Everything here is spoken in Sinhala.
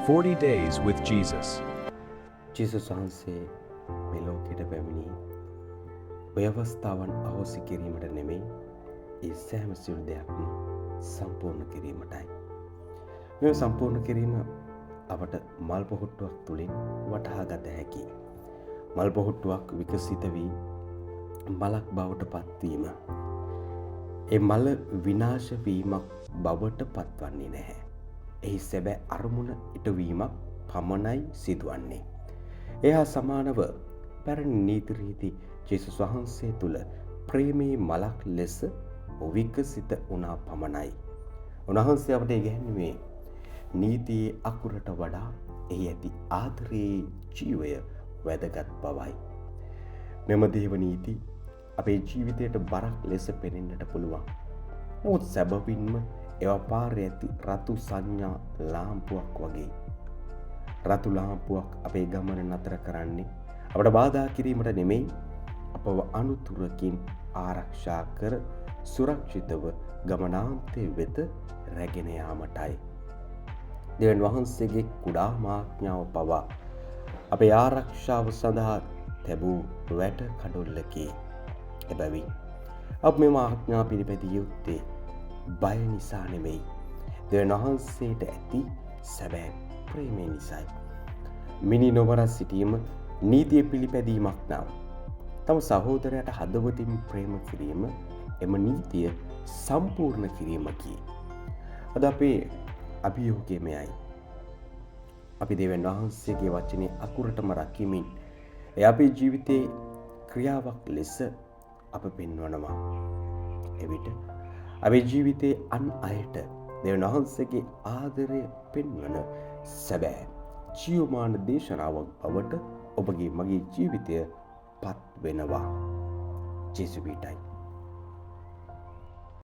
40 Days with Jesus. ජේසුස් වහන්සේ මේ ලෝකෙට පැමිණි ඔය අවස්ථාවන් අහෝසි කිරීමට නෙමෙයි, ඒ සෑම සියලු දෙයක්ම සම්පූර්ණ කිරීමටයි. මේ සම්පූර්ණ කිරීම අපට මල් පොහොට්ටුවක් තුලින් වටහා ගත හැකියි. මල් පොහොට්ටුවක් විකසිත වී මලක් බවට පත්වීම, ඒ මල විනාශ වීමක් බවට පත්වන්නේ නැහැ. එහි සැබෑ අරමුණ ඉටුවීමක් පමණයි සිදුවන්නේ. එහා සමානව පැරණි නීති රීති ජේසුස් වහන්සේ තුළ ප්‍රේමී මලක් ලෙස විකසිත වුණා පමණයි. උන්වහන්සේ අපට ඉගැන්වුවේ නීතියේ අකුරට වඩා එහි ඇති ආදරයේ ජීවය වැදගත් බවයි. මෙම දේව නීති අපේ ජීවිතයට බරක් ලෙස පෙනෙන්නට පුළුවන්. නමුත් සැබවින්ම ඒවා පාරේ ඇති රතු සංඥා ලාම්පුවක් වගේ. රතු ලාම්පුවක් අපේ ගමන නතර කරන්නේ අපට බාධා කිරීමට නෙමෙයි, අපව අනුතුරකින් ආරක්ෂා කර සුරක්ෂිතව ගමනාන්තය වෙත රැගෙන යාමටයි. දෙවියන් වහන්සේගේ කුඩා ආඥාව පවා අපේ ආරක්ෂාව සඳහා තැබූ වැට කඩොල්ලකි. එබැවින් අප මෙම ආඥා පිළිපැදිය යුත්තේ බය නිසා නෙමෙයි, දෙවියන් වහන්සේට ඇති සැබෑ ප්‍රේමය නිසායි. මිනි නොමර සිටීම නීතිය පිළිපැදීමක් නම් තම සහෝදරයට හදවතින් ප්‍රේම කිරීම එම නීතිය සම්පූර්ණ කිරීමකි. අද අපේ අභියෝගය මෙයයි. අපි දෙවියන් වහන්සේගේ වචනේ අකුරටම රකිමින් එය අපේ ජීවිතයේ ක්‍රියාවක් ලෙස අප පෙන්වනවා. එවිට අපේ ජීවිතයේ අන් අයට දෙවියන් වහන්සේගේ ආදරය පෙන්වන සැබෑ ජීවමාන දේශනාවක් බවට ඔබගේ මගේ ජීවිතය පත් වෙනවා. ජේසුස් පිටයි.